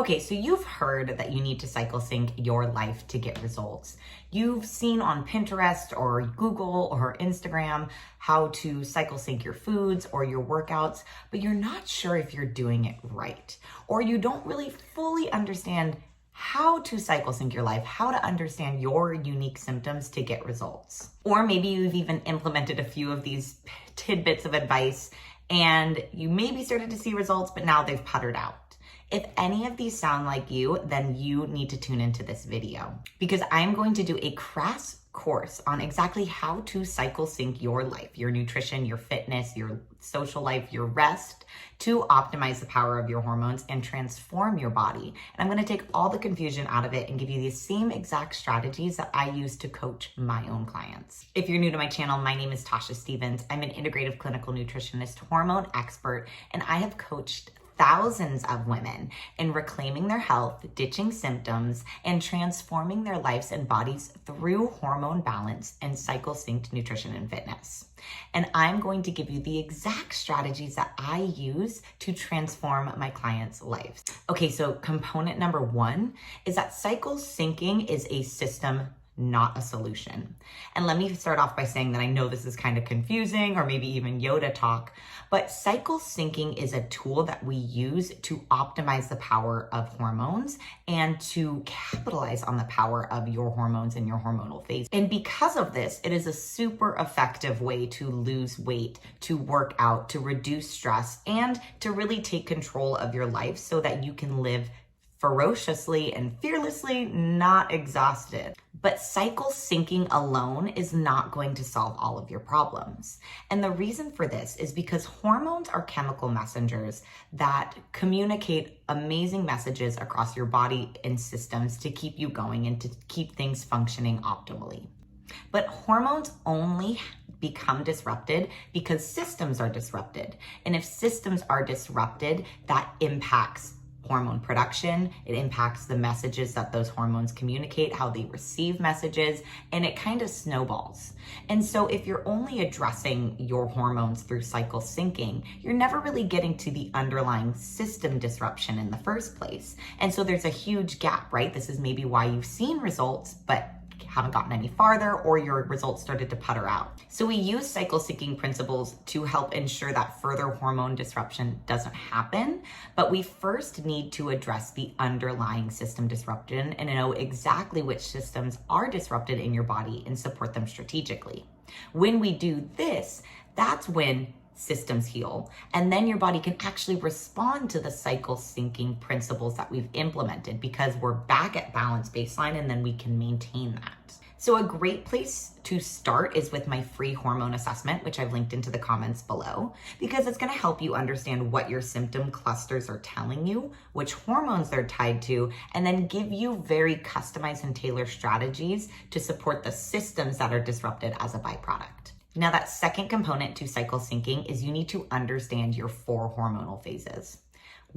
Okay, so you've heard that you need to cycle sync your life to get results. You've seen on Pinterest or Google or Instagram how to cycle sync your foods or your workouts, but you're not sure if you're doing it right, or you don't really fully understand how to cycle sync your life, how to understand your unique symptoms to get results. Or maybe you've even implemented a few of these tidbits of advice and you maybe started to see results, but now they've puttered out. If any of these sound like you, then you need to tune into this video because I'm going to do a crash course on exactly how to cycle sync your life, your nutrition, your fitness, your social life, your rest to optimize the power of your hormones and transform your body. And I'm going to take all the confusion out of it and give you the same exact strategies that I use to coach my own clients. If you're new to my channel, my name is Tasha Stevens. I'm an integrative clinical nutritionist, hormone expert, and I have coached thousands of women in reclaiming their health, ditching symptoms, and transforming their lives and bodies through hormone balance and cycle synced nutrition and fitness. And I'm going to give you the exact strategies that I use to transform my clients' lives. Okay, so component number one is that cycle syncing is a system, not a solution. And let me start off by saying that I know this is kind of confusing or maybe even Yoda talk, but cycle syncing is a tool that we use to optimize the power of hormones and to capitalize on the power of your hormones and your hormonal phase. And because of this, it is a super effective way to lose weight, to work out, to reduce stress, and to really take control of your life so that you can live ferociously and fearlessly, not exhausted. But cycle syncing alone is not going to solve all of your problems. And the reason for this is because hormones are chemical messengers that communicate amazing messages across your body and systems to keep you going and to keep things functioning optimally. But hormones only become disrupted because systems are disrupted. And if systems are disrupted, that impacts hormone production, it impacts the messages that those hormones communicate, how they receive messages, and it kind of snowballs. And so if you're only addressing your hormones through cycle syncing, you're never really getting to the underlying system disruption in the first place. And so there's a huge gap, right? This is maybe why you've seen results, but haven't gotten any farther, or your results started to putter out. So we use cycle syncing principles to help ensure that further hormone disruption doesn't happen, but we first need to address the underlying system disruption and know exactly which systems are disrupted in your body and support them strategically. When we do this, that's when systems heal, and then your body can actually respond to the cycle syncing principles that we've implemented because we're back at balance baseline and then we can maintain that. So a great place to start is with my free hormone assessment, which I've linked into the comments below, because it's going to help you understand what your symptom clusters are telling you, which hormones they're tied to, and then give you very customized and tailored strategies to support the systems that are disrupted as a byproduct. Now, that second component to cycle syncing is you need to understand your 4 hormonal phases.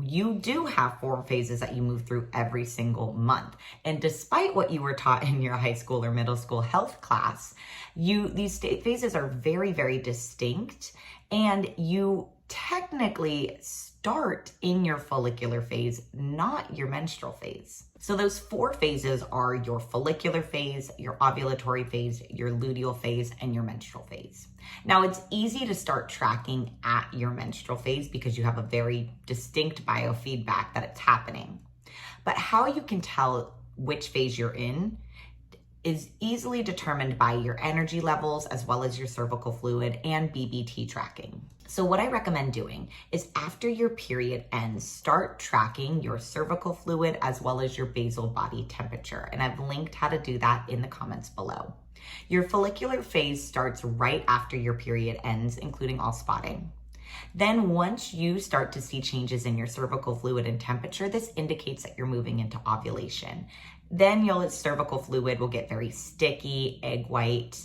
You do have 4 phases that you move through every single month. And despite what you were taught in your high school or middle school health class, these phases are very, very distinct, and you technically start in your follicular phase, not your menstrual phase. So those 4 phases are your follicular phase, your ovulatory phase, your luteal phase, and your menstrual phase. Now, it's easy to start tracking at your menstrual phase because you have a very distinct biofeedback that it's happening. But how you can tell which phase you're in is easily determined by your energy levels as well as your cervical fluid and BBT tracking. So what I recommend doing is after your period ends, start tracking your cervical fluid as well as your basal body temperature. And I've linked how to do that in the comments below. Your follicular phase starts right after your period ends, including all spotting. Then once you start to see changes in your cervical fluid and temperature, this indicates that you're moving into ovulation. Then your cervical fluid will get very sticky, egg white.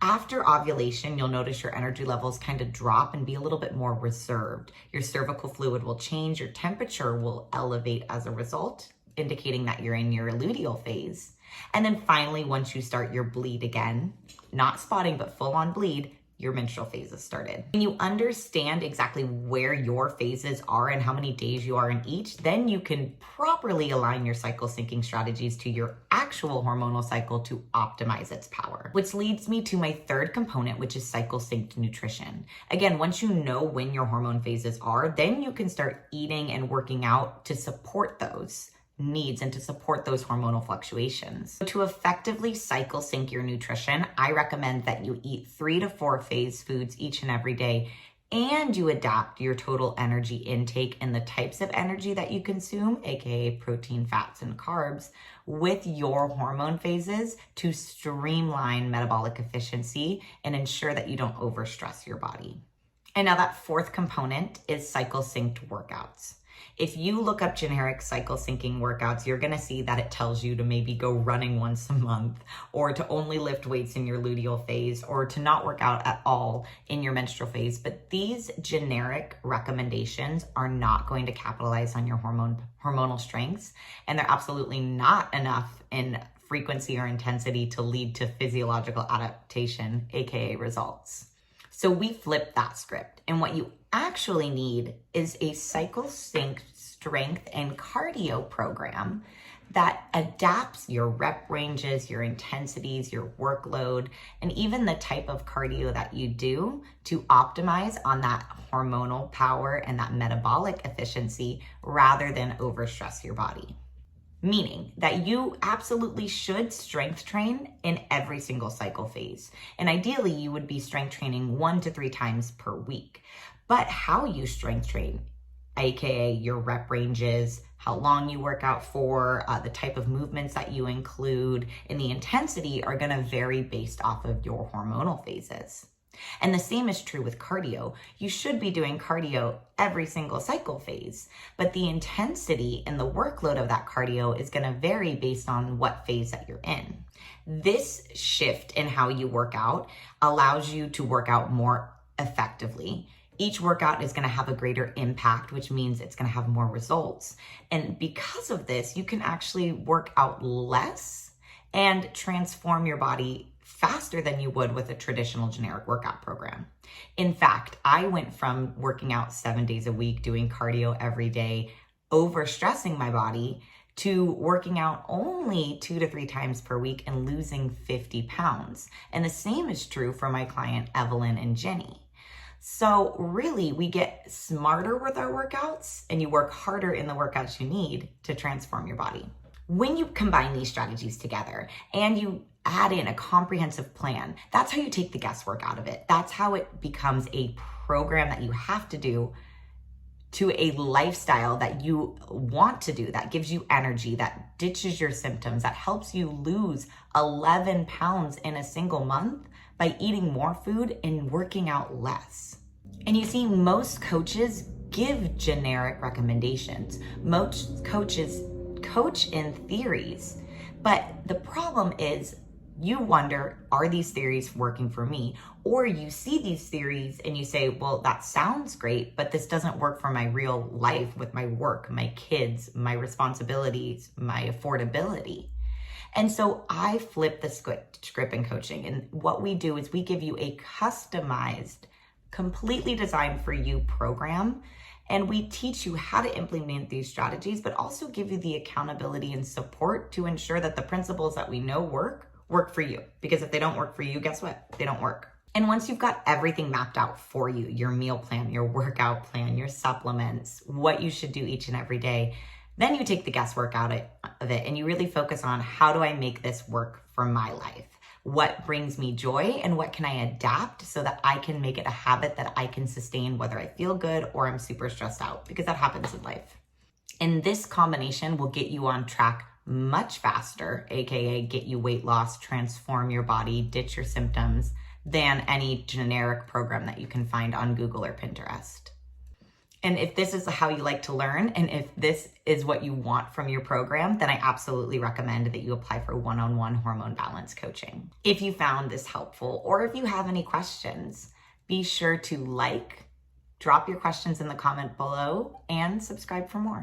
After ovulation, you'll notice your energy levels kind of drop and be a little bit more reserved. Your cervical fluid will change, your temperature will elevate as a result, indicating that you're in your luteal phase. And then finally, once you start your bleed again, not spotting, but full on bleed, your menstrual phases started. When you understand exactly where your phases are and how many days you are in each, then you can properly align your cycle syncing strategies to your actual hormonal cycle to optimize its power. Which leads me to my third component, which is cycle synced nutrition. Again, once you know when your hormone phases are, then you can start eating and working out to support those needs and to support those hormonal fluctuations. To effectively cycle sync your nutrition, I recommend that you eat 3 to 4 phase foods each and every day, and you adapt your total energy intake and the types of energy that you consume, aka protein, fats, and carbs, with your hormone phases to streamline metabolic efficiency and ensure that you don't overstress your body. And now that fourth component is cycle synced workouts. If you look up generic cycle syncing workouts, you're gonna see that it tells you to maybe go running once a month, or to only lift weights in your luteal phase, or to not work out at all in your menstrual phase. But these generic recommendations are not going to capitalize on your hormonal strengths, and they're absolutely not enough in frequency or intensity to lead to physiological adaptation, aka results. So we flip that script, and what you actually need is a cycle synced strength and cardio program that adapts your rep ranges, your intensities, your workload, and even the type of cardio that you do to optimize on that hormonal power and that metabolic efficiency rather than overstress your body. Meaning that you absolutely should strength train in every single cycle phase. And ideally, you would be strength training 1 to 3 times per week. But how you strength train, aka your rep ranges, how long you work out for, the type of movements that you include, and the intensity are gonna vary based off of your hormonal phases. And the same is true with cardio. You should be doing cardio every single cycle phase, but the intensity and the workload of that cardio is gonna vary based on what phase that you're in. This shift in how you work out allows you to work out more effectively. Each workout is gonna have a greater impact, which means it's gonna have more results. And because of this, you can actually work out less and transform your body faster than you would with a traditional generic workout program. In fact, I went from working out 7 days a week, doing cardio every day, overstressing my body, to working out only 2 to 3 times per week and losing 50 pounds. And the same is true for my client, Evelyn and Jenny. So really, we get smarter with our workouts, and you work harder in the workouts you need to transform your body. When you combine these strategies together and you add in a comprehensive plan, that's how you take the guesswork out of it. That's how it becomes a program that you have to do to a lifestyle that you want to do, that gives you energy, that ditches your symptoms, that helps you lose 11 pounds in a single month by eating more food and working out less. And you see, most coaches give generic recommendations. Most coaches coach in theories, but the problem is you wonder, are these theories working for me? Or you see these theories and you say, well, that sounds great, but this doesn't work for my real life with my work, my kids, my responsibilities, my affordability. And so I flip the script in coaching. And what we do is we give you a customized, completely designed for you program. And we teach you how to implement these strategies, but also give you the accountability and support to ensure that the principles that we know work for you. Because if they don't work for you, guess what? They don't work. And once you've got everything mapped out for you, your meal plan, your workout plan, your supplements, what you should do each and every day, then you take the guesswork out of it and you really focus on, how do I make this work for my life? What brings me joy and what can I adapt so that I can make it a habit that I can sustain, whether I feel good or I'm super stressed out, because that happens in life. And this combination will get you on track much faster, aka get you weight loss, transform your body, ditch your symptoms, than any generic program that you can find on Google or Pinterest. And if this is how you like to learn, and if this is what you want from your program, then I absolutely recommend that you apply for one-on-one hormone balance coaching. If you found this helpful, or if you have any questions, be sure to drop your questions in the comment below, and subscribe for more.